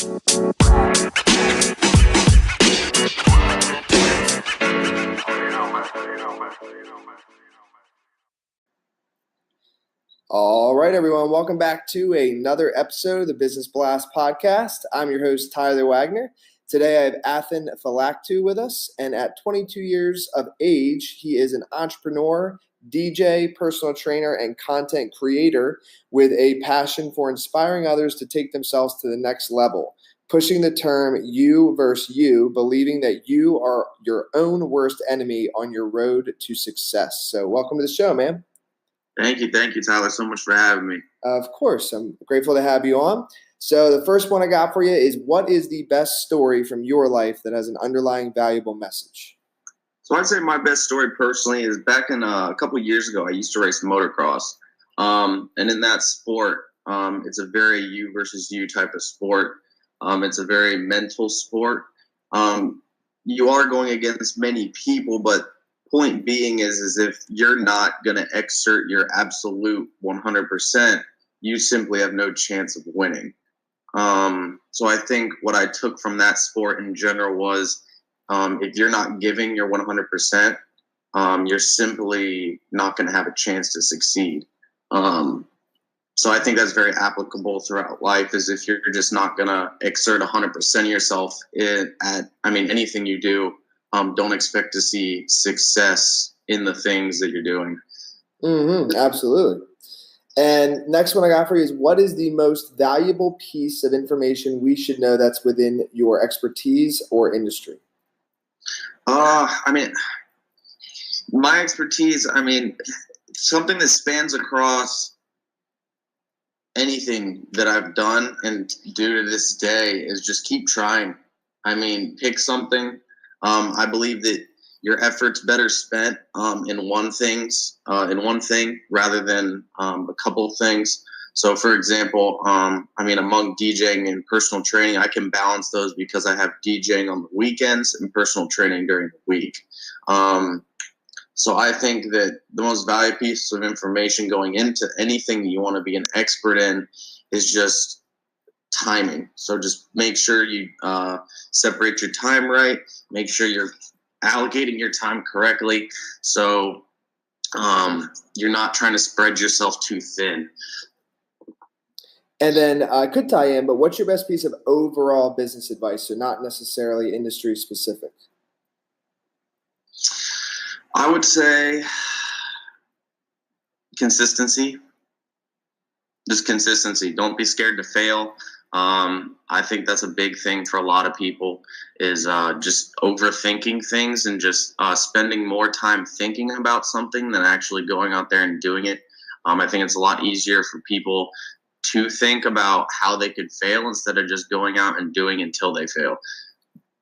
All right, everyone. Welcome back to another episode of the Business Blast podcast. I'm your host, Tyler Wagner. Today, I have Felactu with us, and at 22 years of age, he is an entrepreneur, DJ, personal trainer, and content creator with a passion for inspiring others to take themselves to the next level, pushing the term you versus you, believing that you are your own worst enemy on your road to success. So welcome to the show, man. Thank you, Tyler, so much for having me. Of course. I'm grateful to have you on. So the first one I got for you is, what is the best story from your life that has an underlying valuable message? So I'd say my best story personally is back in a couple of years ago, I used to race motocross. And in that sport, it's a very you versus you type of sport. It's a very mental sport. You are going against many people, but point being is if you're not going to exert your absolute 100%, you simply have no chance of winning. So I think what I took from that sport in general was, if you're not giving your 100%, you're simply not going to have a chance to succeed. So I think that's very applicable throughout life, is if you're just not going to exert 100% of yourself anything you do, don't expect to see success in the things that you're doing. Absolutely. And next one I got for you is, what is the most valuable piece of information we should know that's within your expertise or industry? My expertise, something that spans across anything that I've done and do to this day is just keep trying. Pick something. I believe that your effort's better spent in one thing rather than a couple of things. So, for example, among DJing and personal training, I can balance those because I have DJing on the weekends and personal training during the week. So I think that the most valuable piece of information going into anything that you want to be an expert in is just timing. So just make sure you separate your time right. Make sure you're allocating your time correctly. So you're not trying to spread yourself too thin. And then I could tie in, but what's your best piece of overall business advice? So not necessarily industry specific. I would say consistency. Just consistency. Don't be scared to fail. I think that's a big thing for a lot of people, is just overthinking things and just spending more time thinking about something than actually going out there and doing it. I think it's a lot easier for people to think about how they could fail instead of just going out and doing until they fail.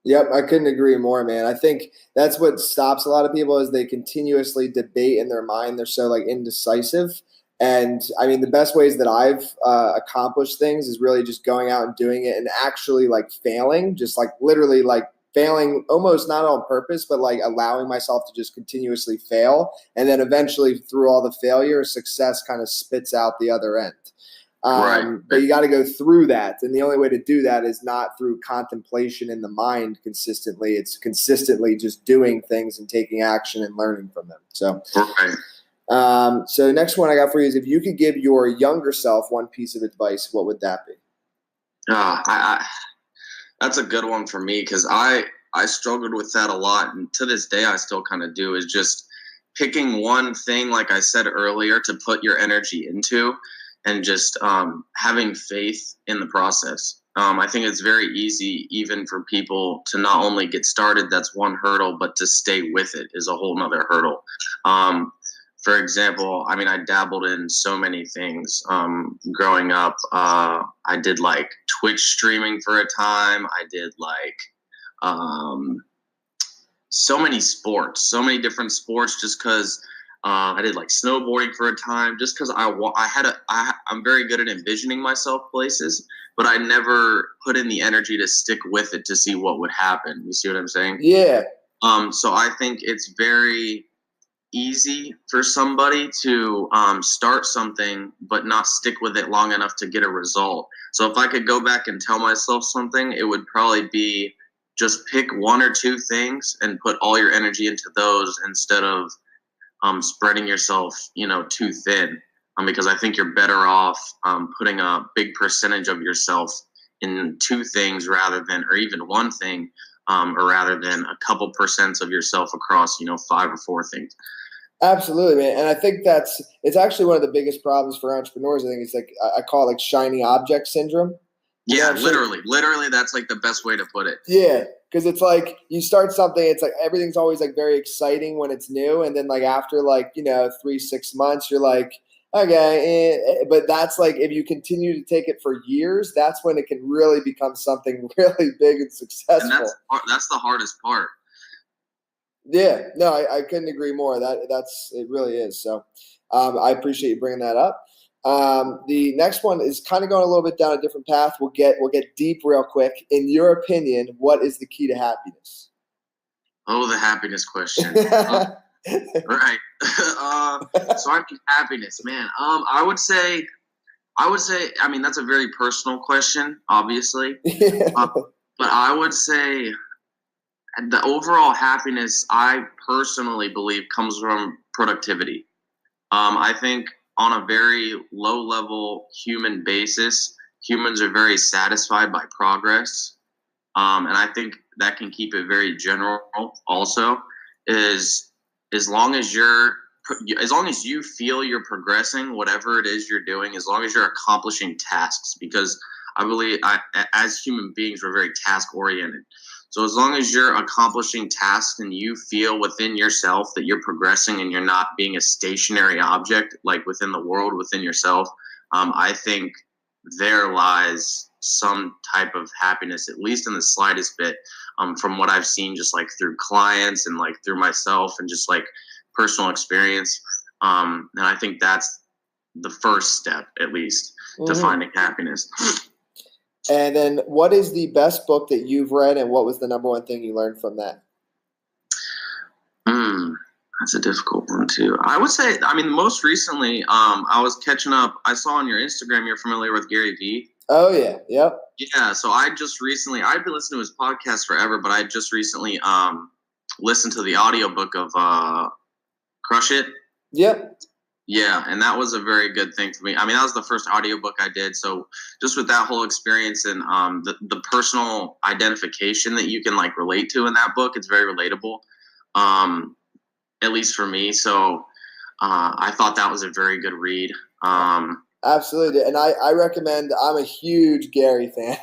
Yep, I couldn't agree more, man. I think that's what stops a lot of people, is they continuously debate in their mind. They're so indecisive. And the best ways that I've accomplished things is really just going out and doing it and actually failing, just literally failing, almost not on purpose, but allowing myself to just continuously fail. And then eventually through all the failure, success kind of spits out the other end. Right. But you got to go through that. And the only way to do that is not through contemplation in the mind consistently. It's consistently just doing things and taking action and learning from them. So, right. So next one I got for you is, if you could give your younger self one piece of advice, what would that be? That's a good one for me, because I struggled with that a lot. And to this day, I still kind of do, is just picking one thing, like I said earlier, to put your energy into, and just having faith in the process. I think it's very easy even for people to not only get started, that's one hurdle, but to stay with it is a whole nother hurdle. For example, I dabbled in so many things growing up. I did Twitch streaming for a time. I did so many sports, so many different sports, just because I did snowboarding for a time, just because I'm very good at envisioning myself places, but I never put in the energy to stick with it to see what would happen. You see what I'm saying? Yeah. So I think it's very easy for somebody to start something but not stick with it long enough to get a result. So if I could go back and tell myself something, it would probably be just pick one or two things and put all your energy into those instead of spreading yourself, too thin. Because I think you're better off putting a big percentage of yourself in two things or even one thing, or rather than a couple percents of yourself across, 5 or 4 things. Absolutely, man. And I think it's actually one of the biggest problems for entrepreneurs. I think it's like, I call it like shiny object syndrome. Yeah, literally, that's like the best way to put it. Yeah, because it's like you start something, it's like everything's always like very exciting when it's new, and then like after 3-6 months, you're like, okay, but that's like if you continue to take it for years, that's when it can really become something really big and successful. And that's the hardest part. Yeah, no, I couldn't agree more. It really is. So I appreciate you bringing that up. The next one is kind of going a little bit down a different path. We'll get deep real quick. In your opinion, what is the key to happiness? Oh, the happiness question. Right. So I mean, happiness, man. I would say, I mean, that's a very personal question, obviously. But I would say the overall happiness, I personally believe, comes from productivity. I think on a very low level human basis, humans are very satisfied by progress. And I think that can keep it very general also, is as long as you feel you're progressing, whatever it is you're doing, as long as you're accomplishing tasks, because I believe as human beings, we're very task oriented. So as long as you're accomplishing tasks and you feel within yourself that you're progressing and you're not being a stationary object, like within the world, within yourself, I think there lies some type of happiness, at least in the slightest bit, from what I've seen, just like through clients and like through myself and just like personal experience. And I think that's the first step, at least, to finding happiness. And then what is the best book that you've read, and what was the number one thing you learned from that? That's a difficult one too. I would say, I mean, most recently, I was catching up. I saw on your Instagram you're familiar with Gary Vee. Oh yeah, yep. Yeah, so I've been listening to his podcast forever, but I just recently listened to the audiobook of Crush It. Yep. Yeah, and that was a very good thing for me. I mean, that was the first audiobook I did. So just with that whole experience and the personal identification that you can like relate to in that book, it's very relatable, at least for me. So I thought that was a very good read. Absolutely. And I recommend, I'm a huge Gary fan.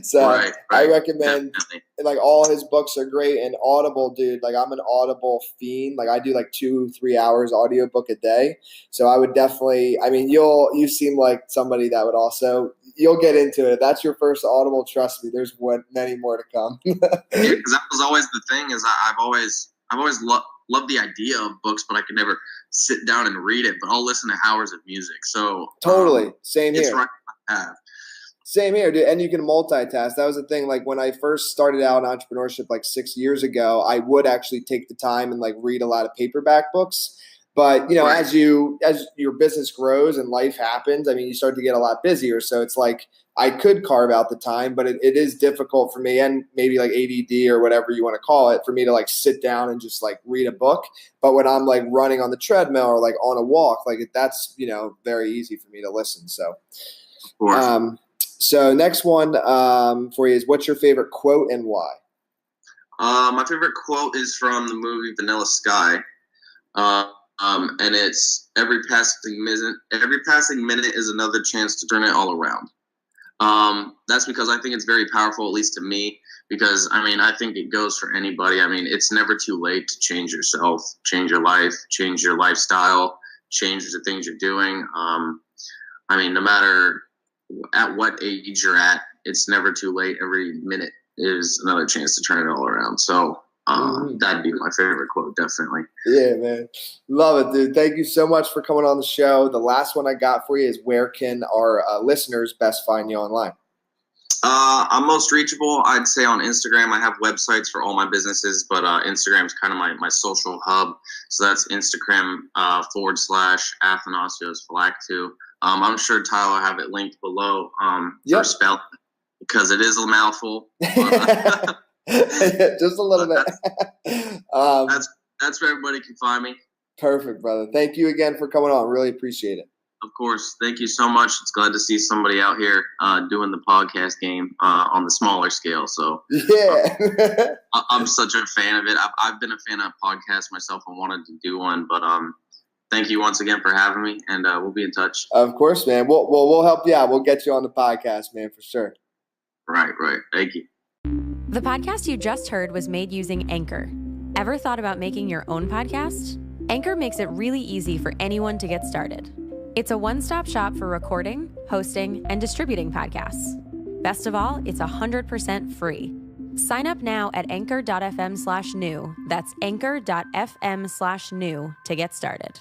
So right. I recommend, definitely. like, all his books are great. And Audible, dude, like, I'm an Audible fiend. Like, I do like 2-3 hours audiobook a day. So I would definitely, I mean, you seem like somebody that would also, you'll get into it. If that's your first Audible, trust me, there's many more to come. Yeah, because that was always the thing, is I've always loved the idea of books, but I could never sit down and read it. But I'll listen to hours of music. So totally, same here. It's right I have. Same here, dude. And you can multitask. That was the thing. Like when I first started out in entrepreneurship, like 6 years ago, I would actually take the time and like read a lot of paperback books. But Right. as your business grows and life happens, I mean, you start to get a lot busier. So it's like I could carve out the time, but it is difficult for me, and maybe like ADD or whatever you want to call it, for me to like sit down and just like read a book. But when I'm like running on the treadmill or like on a walk, like that's very easy for me to listen. So, Of course. So next one for you is, what's your favorite quote and why? My favorite quote is from the movie Vanilla Sky. And it's every passing minute is another chance to turn it all around. That's because I think it's very powerful, at least to me, because I mean, I think it goes for anybody. I mean, it's never too late to change yourself, change your life, change your lifestyle, change the things you're doing. I mean, no matter at what age you're at, it's never too late. Every minute is another chance to turn it all around. So that'd be my favorite quote, definitely. Yeah, man. Love it, dude. Thank you so much for coming on the show. The last one I got for you is, where can our listeners best find you online? I'm most reachable, I'd say, on Instagram. I have websites for all my businesses, but Instagram is kind of my social hub. So that's Instagram / Athanasios Felactu. I'm sure Tyler will have it linked below Yep. for spell, because it is a mouthful. Just a little bit. That's where everybody can find me. Perfect, brother. Thank you again for coming on. Really appreciate it. Of course. Thank you so much. It's glad to see somebody out here doing the podcast game on the smaller scale. So yeah, I'm such a fan of it. I've been a fan of podcasts myself and wanted to do one, but thank you once again for having me, and we'll be in touch. Of course, man. We'll help you out. We'll get you on the podcast, man, for sure. Right. Thank you. The podcast you just heard was made using Anchor. Ever thought about making your own podcast? Anchor makes it really easy for anyone to get started. It's a one-stop shop for recording, hosting, and distributing podcasts. Best of all, it's 100% free. Sign up now at anchor.fm/new. That's anchor.fm/new to get started.